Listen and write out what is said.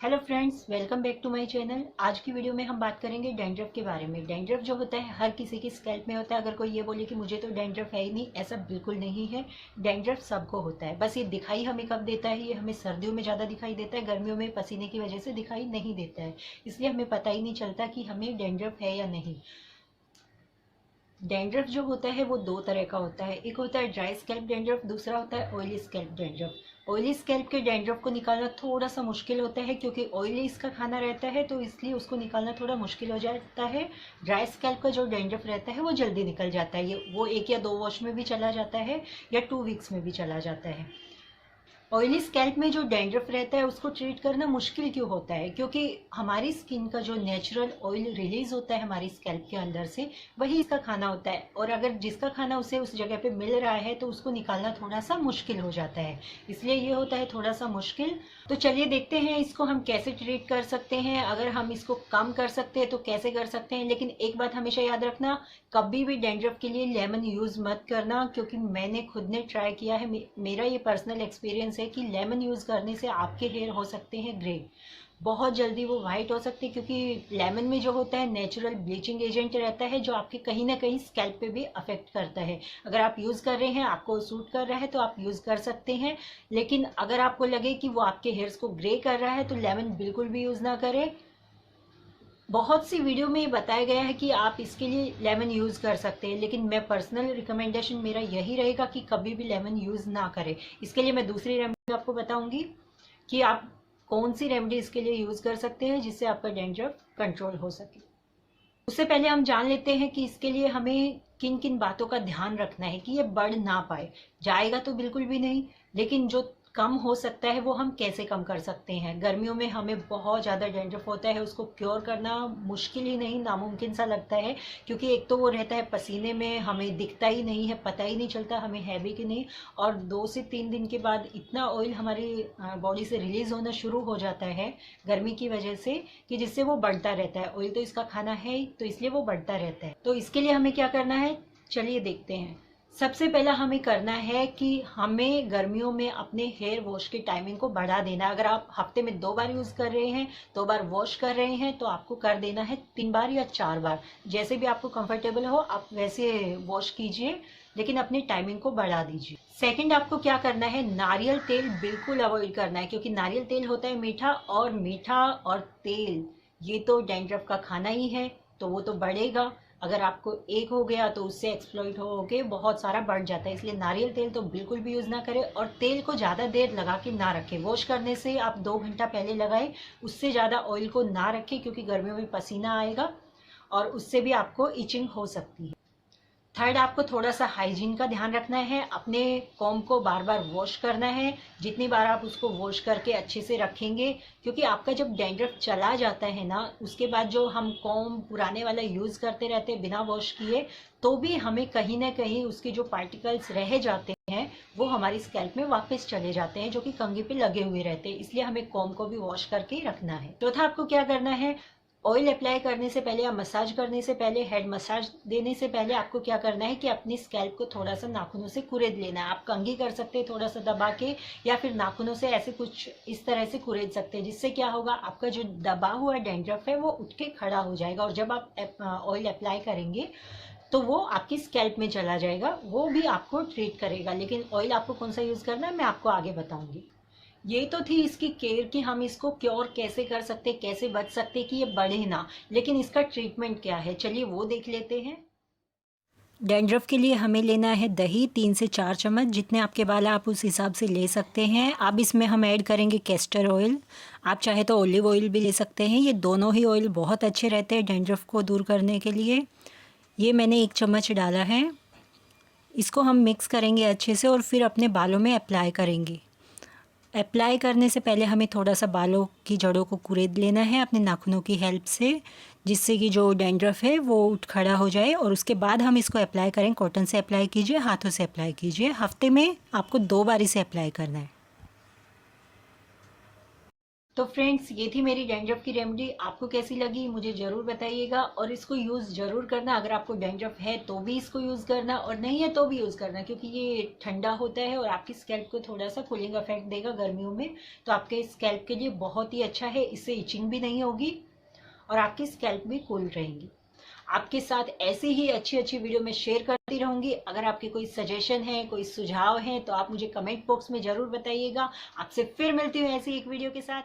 Hello friends, welcome back to my channel. आज की video में हम बात करेंगे डैंड्रफ के बारे में। डैंड्रफ जो होता है हर किसी की स्कैल्प में होता है। अगर कोई ये बोले कि मुझे तो डैंड्रफ है ही नहीं, ऐसा बिल्कुल नहीं है। डैंड्रफ सबको होता है, बस ये दिखाई हमें कब देता है, ये हमें सर्दियों में ज़्यादा दिखाई देता है, गर्मियों में पसीने की वजह से दिखाई नहीं देता है। इसलिए हमें पता ही नहीं चलता कि हमें डैंड्रफ है या नहीं। डैंड्रफ जो होता है वो दो तरह का होता है। एक होता है ड्राई स्कैल्प डैंड्रफ, दूसरा होता है oily scalp dandruff. Oily scalp के डैंड्रफ को निकालना थोड़ा सा मुश्किल होता है, क्योंकि ऑयली इसका खाना रहता है, तो इसलिए उसको निकालना थोड़ा मुश्किल हो जाता है। ड्राई स्कैल्प का जो डैंड्रफ रहता है वो जल्दी निकल जाता है। ये वो 1 या 2 वॉश में भी चला जाता है, या 2 वीक्स में भी चला जाता है। ऑयली स्कैल्प में जो डैंड्रफ रहता है उसको ट्रीट करना मुश्किल क्यों होता है? क्योंकि हमारी स्किन का जो नेचुरल ऑयल रिलीज होता है हमारी स्कैल्प के अंदर से, वही इसका खाना होता है। और अगर जिसका खाना उसे उस जगह पे मिल रहा है तो उसको निकालना थोड़ा सा मुश्किल हो जाता है। इसलिए ये होता है थोड़ा सा मुश्किल। तो चलिए देखते हैं इसको हम कैसे ट्रीट कर सकते हैं। अगर हम इसको कम कर सकते हैं तो कैसे कर सकते हैं। लेकिन एक बात हमेशा याद रखना, कभी भी डैंड्रफ के लिए लेमन यूज़ मत करना, क्योंकि मैंने खुद ने ट्राई किया है। मेरा ये पर्सनल एक्सपीरियंस है कि लेमन यूज़ करने से आपके हेयर हो सकते हैं ग्रे, बहुत जल्दी वो वाइट हो सकते हैं, क्योंकि लेमन में जो होता है नेचुरल ब्लीचिंग एजेंट रहता है, जो आपके कहीं ना कहीं स्कैल्प पे भी अफेक्ट करता है। अगर आप यूज़ कर रहे हैं, आपको सूट कर रहा है, तो आप यूज़ कर सकते हैं। लेकिन अगर आपको लगे कि वो आपके हेयर्स को ग्रे कर रहा है तो लेमन बिल्कुल भी यूज़ ना करें। बहुत सी वीडियो में ये बताया गया है कि आप इसके लिए लेमन यूज़ कर सकते हैं, लेकिन मैं पर्सनल रिकमेंडेशन मेरा यही रहेगा कि कभी भी लेमन यूज़ ना करें। इसके लिए मैं दूसरी रेमेडी आपको बताऊंगी कि आप कौन सी रेमेडी इसके लिए यूज़ कर सकते हैं जिससे आपका डैंड्रफ कंट्रोल हो सके। उससे पहले हम जान लेते हैं कि इसके लिए हमें किन किन बातों का ध्यान रखना है कि ये बढ़ ना पाए। जाएगा तो बिल्कुल भी नहीं, लेकिन जो कम हो सकता है वो हम कैसे कम कर सकते हैं। गर्मियों में हमें बहुत ज़्यादा डैंड्रफ होता है, उसको क्योर करना मुश्किल ही नहीं, नामुमकिन सा लगता है। क्योंकि एक तो वो रहता है पसीने में, हमें दिखता ही नहीं है, पता ही नहीं चलता हमें है भी कि नहीं। और 2 से 3 दिन के बाद इतना ऑयल हमारी बॉडी से रिलीज होना शुरू हो जाता है गर्मी की वजह से, कि जिससे वो बढ़ता रहता है। ऑयल तो इसका खाना है ही, तो इसलिए वो बढ़ता रहता है। तो इसके लिए हमें क्या करना है, चलिए देखते हैं। सबसे पहला हमें करना है कि हमें गर्मियों में अपने हेयर वॉश की टाइमिंग को बढ़ा देना है। अगर आप हफ्ते में 2 बार यूज़ कर रहे हैं, 2 बार वॉश कर रहे हैं, तो आपको कर देना है 3 बार या 4 बार। जैसे भी आपको कंफर्टेबल हो आप वैसे वॉश कीजिए, लेकिन अपनी टाइमिंग को बढ़ा दीजिए। सेकंड, आपको क्या करना है, नारियल तेल बिल्कुल अवॉइड करना है, क्योंकि नारियल तेल होता है मीठा, और मीठा और तेल ये तो डैंड्रफ का खाना ही है, तो वो तो बढ़ेगा। अगर आपको एक हो गया तो उससे एक्सप्लॉइट हो के बहुत सारा बढ़ जाता है। इसलिए नारियल तेल तो बिल्कुल भी यूज़ ना करें, और तेल को ज़्यादा देर लगा के ना रखें। वॉश करने से आप 2 घंटा पहले लगाएं, उससे ज़्यादा ऑयल को ना रखें, क्योंकि गर्मियों में पसीना आएगा और उससे भी आपको इचिंग हो सकती है। थर्ड, आपको थोड़ा सा हाइजीन का ध्यान रखना है। अपने कॉम्ब को बार बार वॉश करना है। जितनी बार आप उसको वॉश करके अच्छे से रखेंगे, क्योंकि आपका जब डैंड्रफ चला जाता है ना, उसके बाद जो हम कॉम्ब पुराने वाला यूज़ करते रहते हैं बिना वॉश किए, तो भी हमें कहीं ना कहीं उसके जो पार्टिकल्स रह जाते हैं वो हमारी स्कैल्प में वापस चले जाते हैं, जो कि कंघी पे लगे हुए रहते हैं। इसलिए हमें कॉम्ब को भी वॉश करके ही रखना है। चौथा, आपको क्या करना है, ऑयल अप्लाई करने से पहले या मसाज करने से पहले, हेड मसाज देने से पहले आपको क्या करना है कि अपनी स्कैल्प को थोड़ा सा नाखूनों से कुरेद लेना है। आप कंघी कर सकते हैं थोड़ा सा दबा के, या फिर नाखूनों से ऐसे कुछ इस तरह से कुरेद सकते हैं। जिससे क्या होगा, आपका जो दबा हुआ डैंड्रफ है वो उठ के खड़ा हो जाएगा, और जब आप ऑयल अप्लाई करेंगे तो वो आपकी स्कैल्प में चला जाएगा, वो भी आपको ट्रीट करेगा। लेकिन ऑयल आपको कौन सा यूज़ करना है मैं आपको आगे बताऊंगी। ये तो थी इसकी केयर कि हम इसको क्योर कैसे कर सकते, कैसे बच सकते कि ये बढ़े ना। लेकिन इसका ट्रीटमेंट क्या है, चलिए वो देख लेते हैं। डैंड्रफ के लिए हमें लेना है दही, 3 से 4 चम्मच, जितने आपके बाल आप उस हिसाब से ले सकते हैं। अब इसमें हम ऐड करेंगे कैस्टर ऑयल। आप चाहे तो ऑलिव ऑयल भी ले सकते हैं, ये दोनों ही ऑयल बहुत अच्छे रहते हैं डैंड्रफ को दूर करने के लिए। ये मैंने 1 चम्मच डाला है। इसको हम मिक्स करेंगे अच्छे से और फिर अपने बालों में अप्लाई करेंगे। अप्लाई करने से पहले हमें थोड़ा सा बालों की जड़ों को कुरेद लेना है अपने नाखूनों की हेल्प से, जिससे कि जो डैंड्रफ है वो उठ खड़ा हो जाए। और उसके बाद हम इसको अप्लाई करें। कॉटन से अप्लाई कीजिए, हाथों से अप्लाई कीजिए। हफ्ते में आपको 2 बार इसे अप्लाई करना है। तो फ्रेंड्स, ये थी मेरी डैंड्रफ की रेमेडी। आपको कैसी लगी मुझे ज़रूर बताइएगा, और इसको यूज़ ज़रूर करना। अगर आपको डैंड्रफ है तो भी इसको यूज़ करना, और नहीं है तो भी यूज़ करना, क्योंकि ये ठंडा होता है और आपकी स्कैल्प को थोड़ा सा कूलिंग इफेक्ट देगा गर्मियों में। तो आपके स्कैल्प के लिए बहुत ही अच्छा है। इससे इचिंग भी नहीं होगी और आपकी स्कैल्प भी कूल रहेंगी। आपके साथ ऐसी ही अच्छी अच्छी वीडियो मैं शेयर करती रहूंगी। अगर आपके कोई सजेशन है, कोई सुझाव है, तो आप मुझे कमेंट बॉक्स में ज़रूर बताइएगा। आपसे फिर मिलती हूँ ऐसी एक वीडियो के साथ।